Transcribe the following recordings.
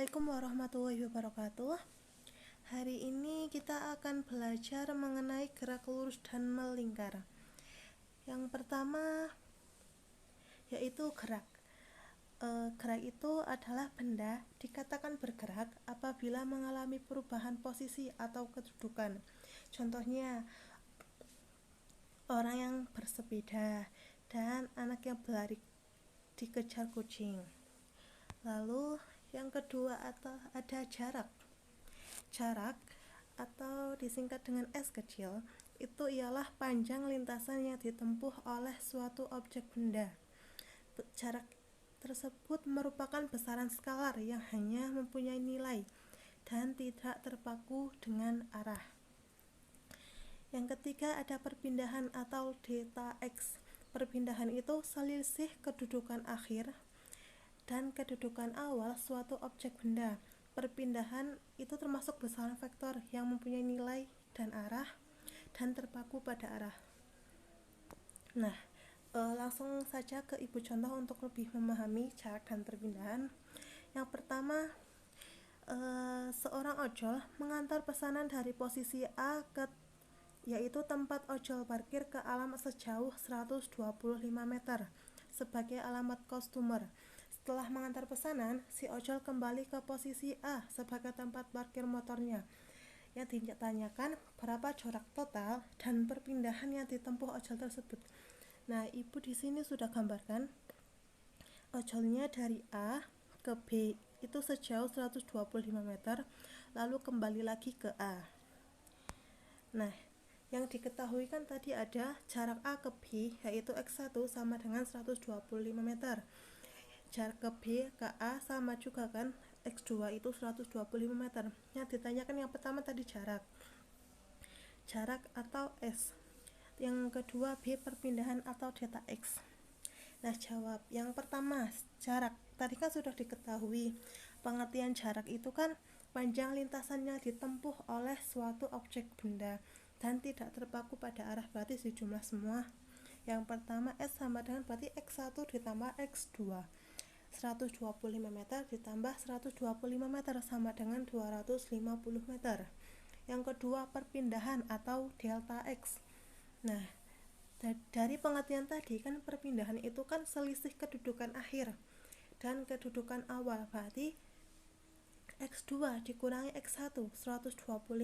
Assalamualaikum warahmatullahi wabarakatuh. Hari ini kita akan belajar mengenai gerak lurus dan melingkar. Yang pertama yaitu gerak. Gerak itu adalah benda dikatakan bergerak apabila mengalami perubahan posisi atau kedudukan. Contohnya orang yang bersepeda dan anak yang berlari dikejar kucing. Lalu yang kedua ada jarak. Jarak atau disingkat dengan S kecil itu ialah panjang lintasan yang ditempuh oleh suatu objek benda. Jarak tersebut merupakan besaran skalar yang hanya mempunyai nilai dan tidak terpaku dengan arah. Yang ketiga ada perpindahan atau delta X. Perpindahan itu selisih kedudukan akhir dan kedudukan awal suatu objek benda. Perpindahan itu termasuk besaran vektor yang mempunyai nilai dan arah dan terpaku pada arah. Nah, langsung saja ke ibu contoh untuk lebih memahami jarak dan perpindahan. Yang pertama, seorang ojol mengantar pesanan dari posisi A yaitu tempat ojol parkir ke alamat sejauh 125 meter sebagai alamat customer. Setelah mengantar pesanan, si ojol kembali ke posisi A sebagai tempat parkir motornya. Yang ditanyakan berapa jarak total dan perpindahan yang ditempuh ojol tersebut. Nah, ibu di sini sudah gambarkan ojolnya dari A ke B itu sejauh 125 meter, lalu kembali lagi ke A. Nah, yang diketahui kan tadi ada jarak A ke B yaitu X1 sama dengan 125 meter. Jarak ke B ke A sama juga kan, X2 itu 125 meter. Yang ditanyakan yang pertama tadi jarak atau S. Yang kedua B perpindahan atau delta X. Nah, jawab yang pertama jarak. Tadi kan sudah diketahui pengertian jarak itu kan panjang lintasan yang ditempuh oleh suatu objek benda dan tidak terpaku pada arah, berarti sejumlah semua. Yang pertama S sama dengan berarti X1 ditambah X2. 125 meter ditambah 125 meter sama dengan 250 meter. Yang kedua perpindahan atau delta X. Nah, dari pengertian tadi kan perpindahan itu kan selisih kedudukan akhir dan kedudukan awal, berarti X2 dikurangi X1, 125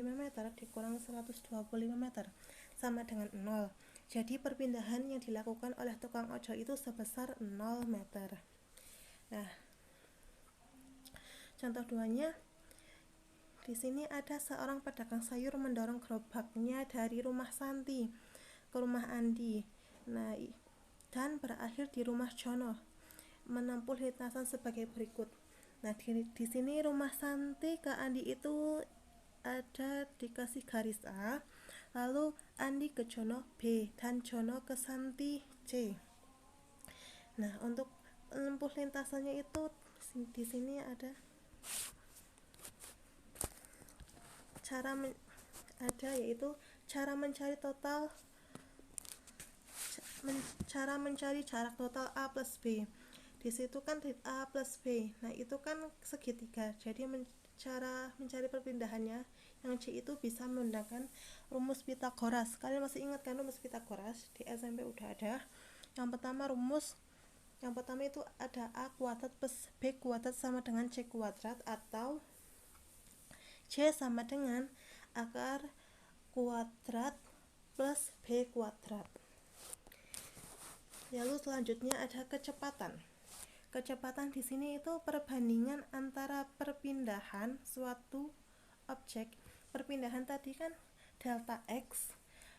meter dikurangi 125 meter sama dengan 0. Jadi perpindahan yang dilakukan oleh tukang ojol itu sebesar 0 meter. Nah, contoh duanya di sini ada seorang pedagang sayur mendorong gerobaknya dari rumah Santi ke rumah Andi. Nah, dan berakhir di rumah Jono. Menempuh lintasan sebagai berikut. Nah, di sini rumah Santi ke Andi itu ada dikasih garis A, lalu Andi ke Jono B dan Jono ke Santi C. Nah, untuk menempuh lintasannya itu di sini ada yaitu cara mencari jarak total A plus B. Di situ kan A plus B. Nah, itu kan segitiga. Jadi cara mencari perpindahannya yang C itu bisa menggunakan rumus Pitagoras. Kalian masih ingat kan rumus Pitagoras? Di SMP udah ada. Yang pertama itu ada A kuadrat plus B kuadrat sama dengan C kuadrat, atau C sama dengan akar kuadrat plus B kuadrat. Lalu selanjutnya ada kecepatan. Kecepatan di sini itu perbandingan antara perpindahan suatu objek. Perpindahan tadi kan delta X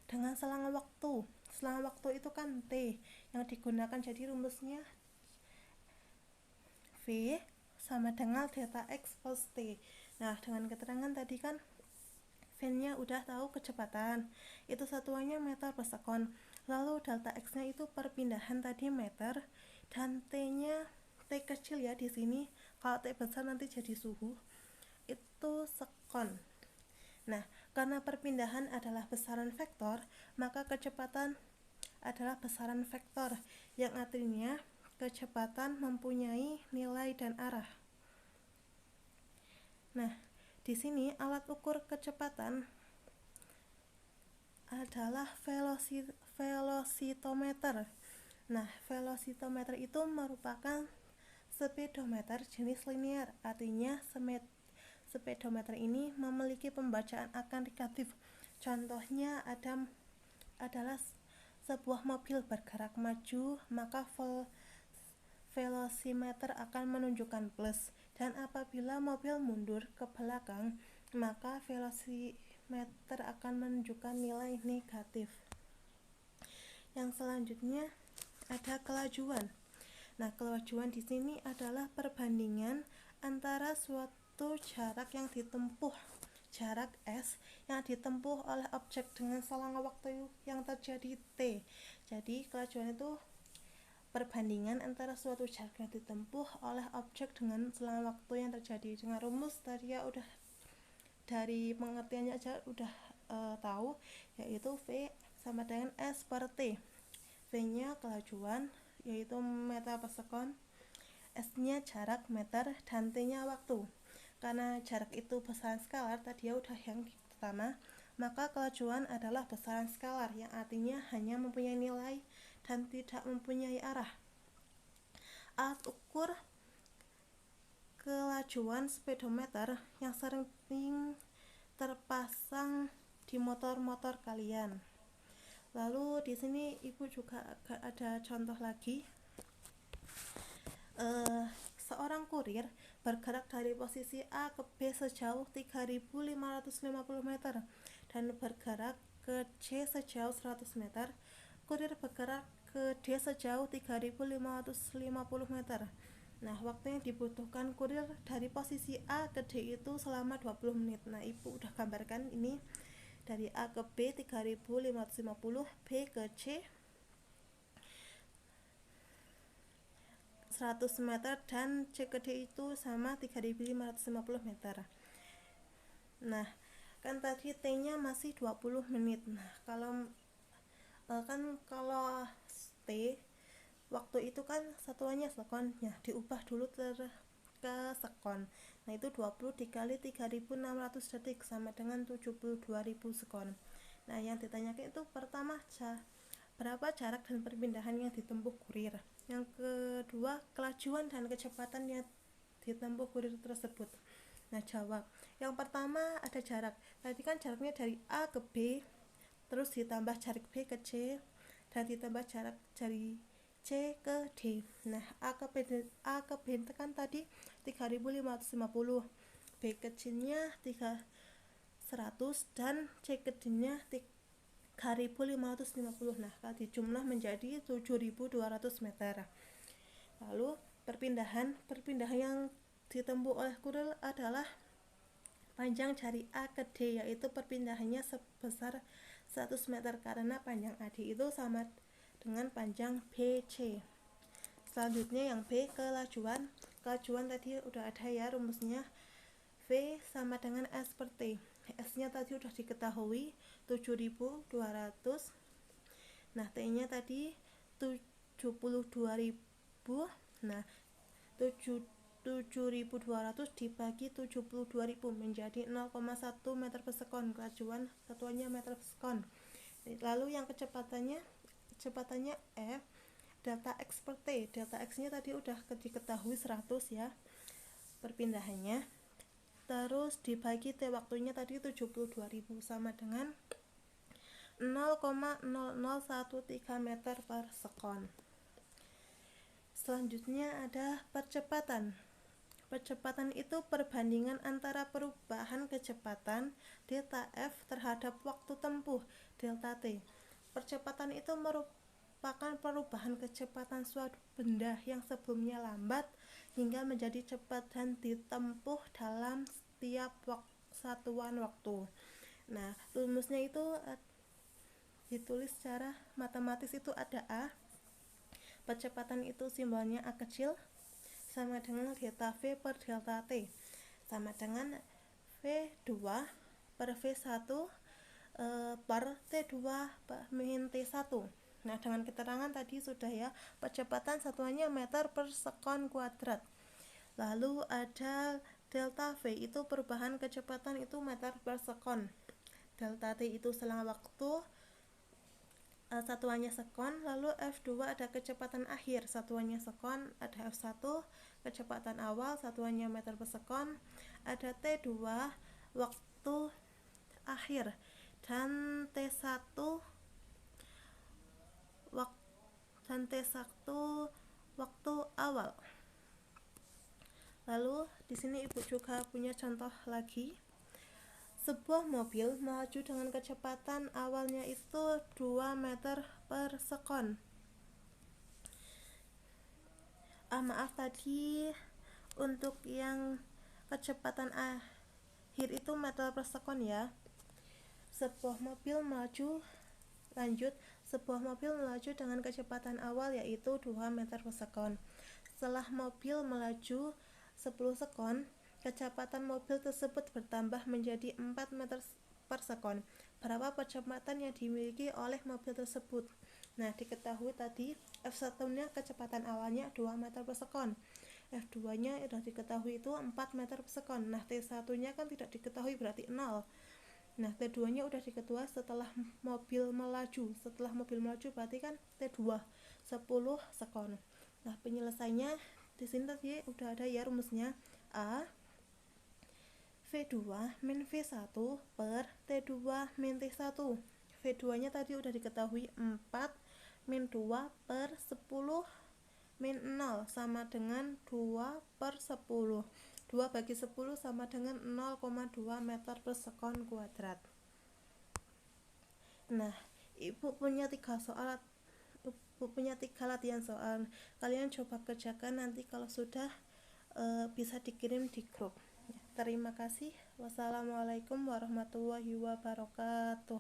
dengan selang waktu. Selang waktu itu kan T yang digunakan, jadi rumusnya V sama dengan delta X plus T. Nah, dengan keterangan tadi kan V-nya udah tahu kecepatan, itu satuannya meter per sekon. Lalu delta X-nya itu perpindahan tadi meter, dan T-nya T kecil ya di sini. Kalau T besar nanti jadi suhu. Itu sekon. Nah, karena perpindahan adalah besaran vektor, maka kecepatan adalah besaran vektor, yang artinya kecepatan mempunyai nilai dan arah. Nah, di sini alat ukur kecepatan adalah velocitometer. Nah, velocitometer itu merupakan speedometer jenis linear. Artinya speedometer ini memiliki pembacaan angka negatif. Contohnya adalah sebuah mobil bergerak maju, maka velocimeter akan menunjukkan plus, dan apabila mobil mundur ke belakang, maka velocimeter akan menunjukkan nilai negatif. Yang selanjutnya ada kelajuan. Nah, kelajuan di sini adalah perbandingan antara suatu jarak yang ditempuh, jarak S yang ditempuh oleh objek dengan selang waktu yang terjadi T. Jadi, kelajuan itu perbandingan antara suatu jarak yang ditempuh oleh objek dengan selang waktu yang terjadi. Dengan rumus tadi ya udah dari pengertiannya aja udah tahu, yaitu V sama dengan S per T. V-nya kelajuan yaitu meter per sekon, S-nya jarak meter, dan T-nya waktu. Karena jarak itu besaran skalar, tadi ya udah yang pertama, maka kelajuan adalah besaran skalar yang artinya hanya mempunyai nilai dan tidak mempunyai arah. Alat ukur kelajuan speedometer yang sering terpasang di motor-motor kalian. Lalu di sini ibu juga ada contoh lagi. Seorang kurir bergerak dari posisi A ke B sejauh 3.550 meter dan bergerak ke C sejauh 100 meter. Kurir bergerak ke D sejauh 3.550 meter. Nah, waktu yang dibutuhkan kurir dari posisi A ke D itu selama 20 menit. Nah, ibu udah gambarkan ini. Dari A ke B 3.550, B ke C 100 meter, dan C ke D itu sama 3.550 meter. Nah, kan tadi T-nya masih 20 menit. Nah, kalau T waktu itu kan satuannya sekon, ya diubah dulu ke sekon. Nah, itu 20 dikali 3.600 detik sama dengan 72.000 sekon. Nah, yang ditanyakan itu pertama berapa jarak dan perpindahan yang ditempuh kurir. Yang kedua, kelajuan dan kecepatan yang ditempuh kurir tersebut. Nah, jawab. Yang pertama ada jarak. Tadi kan jaraknya dari A ke B, terus ditambah jarak B ke C, dan ditambah jarak dari C ke D. Nah, A ke B kan tadi 3.550, B ke C-nya 300, dan C ke D-nya 3.550. Nah, kalau dijumlah menjadi 7.200 meter. Lalu perpindahan yang ditempuh oleh kurir adalah panjang dari A ke D, yaitu perpindahannya sebesar 100 meter karena panjang AD itu sama dengan panjang BC. Selanjutnya yang B, kelajuan. Kelajuan tadi udah ada ya rumusnya. V sama dengan S per T. S-nya tadi udah diketahui 7.200. Nah, T-nya tadi 72.000. Nah, 7.200 dibagi 72.000 menjadi 0,1 meter per sekon. Kelajuan satuannya meter per sekon. Lalu yang kecepatannya F delta X per T. Delta X-nya tadi udah diketahui 100 ya perpindahannya. Terus dibagi T waktunya tadi 72.000 sama dengan 0,0013 meter per sekon. Selanjutnya ada percepatan. Percepatan itu perbandingan antara perubahan kecepatan delta F terhadap waktu tempuh delta T. Percepatan itu merupakan perubahan kecepatan suatu benda yang sebelumnya lambat hingga menjadi cepat dan ditempuh dalam setiap satuan waktu. Nah, rumusnya itu ditulis secara matematis itu ada A. Percepatan itu simbolnya A kecil sama dengan delta V per delta T sama dengan V2 per V1 per T2 min T1. Nah, dengan keterangan tadi sudah ya, percepatan satuannya meter per sekon kuadrat. Lalu ada delta V itu perubahan kecepatan itu meter per sekon, delta T itu selang waktu, satuannya sekon, lalu F2 ada kecepatan akhir, satuannya sekon, ada F1 kecepatan awal, satuannya meter per sekon, ada T2 waktu akhir, dan T1 waktu awal. Lalu di sini Ibu juga punya contoh lagi. Sebuah mobil melaju dengan kecepatan awalnya itu 2 meter per sekon. Maaf tadi untuk yang kecepatan akhir itu meter per sekon ya. Sebuah mobil melaju dengan kecepatan awal yaitu 2 meter per sekon. Setelah mobil melaju 10 sekon, kecepatan mobil tersebut bertambah menjadi 4 meter per sekon. Berapa kecepatan yang dimiliki oleh mobil tersebut? Nah, diketahui tadi F1-nya kecepatan awalnya 2 meter per sekon. F2-nya sudah diketahui itu 4 meter per sekon. Nah, T1-nya kan tidak diketahui, berarti 0. Nah, T2-nya udah diketahui setelah mobil melaju. Setelah mobil melaju berarti kan T2 10 sekon. Nah, penyelesaiannya di sini tadi udah ada ya rumusnya. A V2 min V1 per T2 min T1. V2-nya tadi udah diketahui 4 min 2 per 10 min 0 sama dengan 2 per 10. 2 bagi 10 sama dengan 0,2 meter per sekon kuadrat. Nah, Ibu punya 3 latihan soal. Kalian coba kerjakan nanti kalau sudah bisa dikirim di grup. Terima kasih. Wassalamualaikum warahmatullahi wabarakatuh.